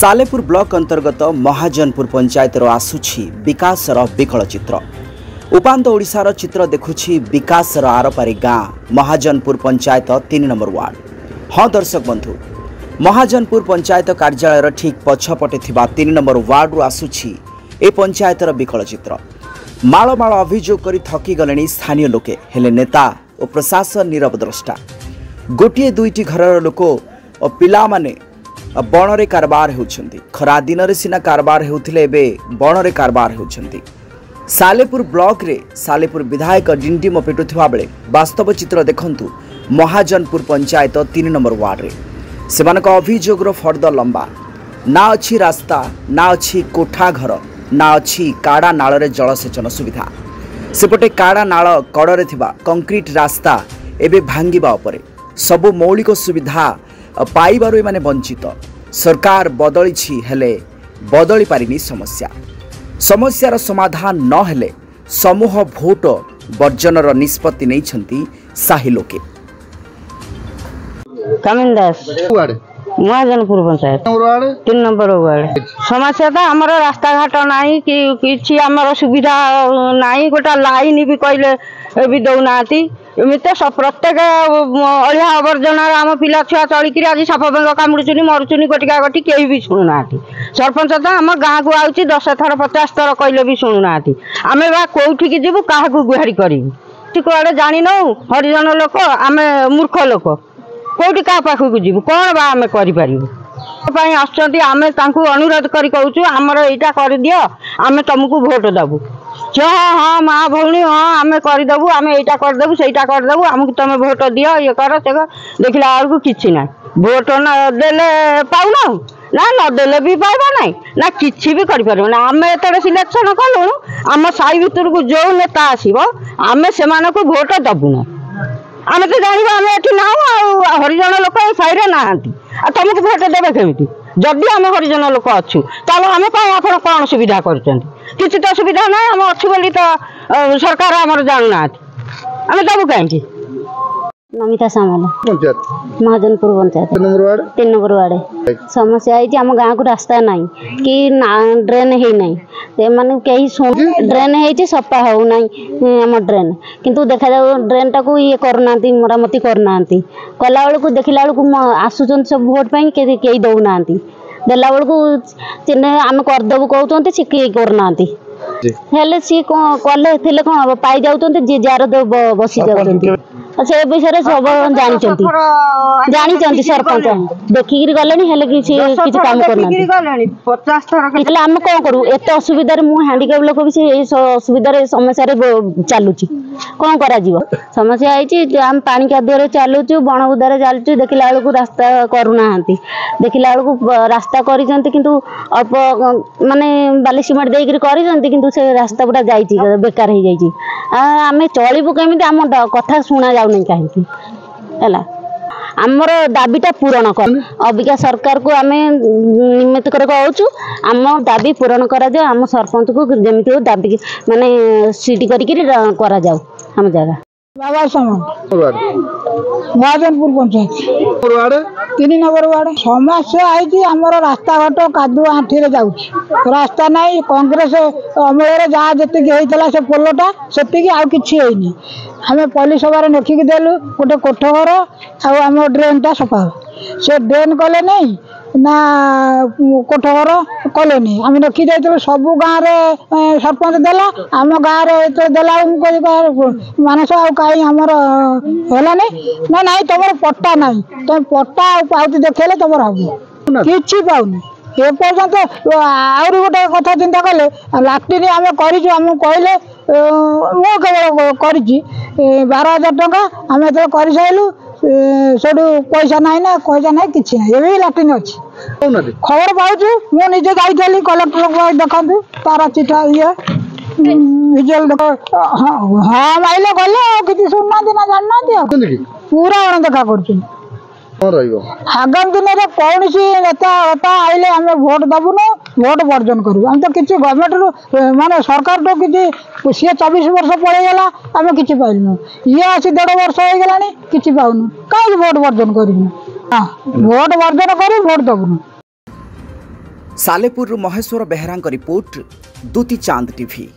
Salepur block अंतर्गत महाजनपुर पंचायत आसुछि विकास विकल चित्र। उपांत ओडिशार चित्र देखुछि विकास आरपारी गाँ महाजनपुर पंचायत 3 नंबर वार्ड। हाँ दर्शक बंधु, महाजनपुर पंचायत कार्यालय ठीक पछपटे 3 नंबर वार्ड आसुछि ए पंचायतर विकल चित्र। माल माल अभियोग करी थकी गले स्थानीय लोके, हेले नेता और प्रशासन नीरव द्रष्टा। गोटे दुईटी घर लोक और पिला माने बणरे कारबार होउछंती। खरा दिन रे सिना कारबार हेउथिले एबे बणरे कारबार होउछंती। सालेपुर ब्लॉक रे सालेपुर विधायक डिंडिम पेटुथिबा बेले वास्तव चित्र देखंतु महाजनपुर पंचायत 3 नंबर वार्ड रे। सेमानक अभियोगरो फर्द लंबा, ना अछि रास्ता, ना अछि कोठा घर, ना अछि काड़ा नाल रे जलसेचन सुविधा। सेपटे काड़ा नाल कड़रे थिबा कंक्रीट रास्ता एबे भांगिबा उपरे। सबु मौलिक सुविधा पाइबारु एमाने वंचित। सरकार बदली हेले बदली पारिनी समस्या। समस्यार समाधान न हेले समूह भोट वर्जनर निष्पत्ति नहीं साही लोके। महाजनपुर पंचायत 3 नंबर वार्ड। समस्या तो आमर रास्ता घाट नाई कि आमर सुविधा नाई। गोटा लाइन भी कहले भी दौना एमती प्रत्येक अलिया आवर्जना आम पिला छुआ चलिक आज साप बेंग कामुड़ुचुनी मरुचुनी गोटिका गोटी कहीं भी शुणुना। सरपंच तो आम गाँव को आउची 10 थर 50 थर कहले भी शुणुना। आम बा कौटिकी जीवु क्या गुहारी करूँ कड़े जानी नौ हरिजन लोक आम मूर्ख लोक कौटी क्या पाखक जीवु कौन बा आम करें आम अनुरोध कर कहूँ आमर यहाँ कर दियो आम तुमको भोट दबू। हाँ हाँ माँ भौणी हाँ आम करदेबू आम यहाँ करदेबू से करदेबू आमको तुम भोट दियो ये कर से देखला बेलू कि ना भोट न देले पाऊना ना नदेले भी पाइबा ना ना किसी भी कर आम एत सिलेक्शन कलु आम साई भितर को जो नेता आसब आम से भोट दबुना। आम तो जानवा आम ये ना हरिजन लोक साई ना तुमको भोट देवे केमी जदि आम हरिजन लोक अच्छु आम आप कौन सुविधा कर किसी तो सुविधा ना आम अच्छु बोली तो सरकार आम जानूना आम दबू कहीं। नमिता सामल महाजनपुर पंचायत 3 नंबर वार्ड। समस्या है आम गाँव को रास्ता नहीं कि ड्रेन है नहीं माने कहीं ड्रेन है सफा हो नहीं आम ड्रेन किंतु देखा जाऊ ड्रेन टाक ये करना मरामती करना कला बेलू देखला बेलू आसुन सब भोट पाई कई दौना देला बेलू आम करदेबू कहते सी करना हेले सी कले कौन हम पाई जाऊँ जी जार बसी जाऊँ से विषय सब जानी सरपंच देखिक गले किसी काम करना आम कौन करूँ एत असुविधा मुझे हैंडिकाप लोक भी असुविधा समस्या चलुची कौन करा समस्या है आम पानी कादुआ चलुचु बण बुदारे चलुचु देखला बेलू रास्ता करूना देखला बेलू रास्ता कर अल्प माने बाली सिमेंट देकर कर से रास्ता पूरा जाइए बेकार हो जाइए आम चलू केमी आम कथा शुणा जाऊ नहीं कहीं आमर दाबीटा पूरण कर अबिका सरकार को आम निमित्त कर कहूँ आम दाबी पूरण करा जाओ आम सरपंच को जमी दाबी माने सीट करा जाओ आम जगह बाबा सामान महाजनपुर पंचायत 3 नंबर वार्ड। समस्या है आमर रास्ता घाट कादुआ आंठी जाऊँगी रास्ता नहीं कांग्रेस अमल जहाँ जी होता से पोलटा से आउ कि आम पल्ली सभा लेखिक देलु गोटे कोठ घर आम ड्रेनटा सफा से ड्रेन कले नहीं ना कोठ घर कले नहीं आम रखी जाइए सब गाँव में सरपंच देला आम गाँव में देला मानस आई आमर है ना ना तुम पट्टा ना तुम पट्टा पाउती देखले तुम हम कि पाऊनी एपर्यंत आहरी गोटे कथा चिंता कले लाट्रिन आम करमु कहले मु केवल कर 12,000 टका आम जो कर सारू सेठू पैसा ना ना पैसा ना कि ना लाट्रिन अच्छी खबर पाऊँ मुझे जाइली कलेक्टर देखा तार चिठा ये हाँ माइले गले कि शुणुना ना जानना पूरा अणदेखा कर आगामी दिन में कौन सी नेता आइले आम भोट दबुनु भोट वर्जन करूँ आम तो किसी गवर्नमेंट माने सरकार तो किसी सी 24 वर्ष पड़ेगा आम कि पाइलु ये आसी 1.5 वर्ष हो गला कि पाऊनु कहीं भोट वर्जन करूँ हाँ भोट वर्जन करूँ भोट दबुनु। सालेपुर महेश्वर बेहरा रिपोर्ट दुती चांद टीवी।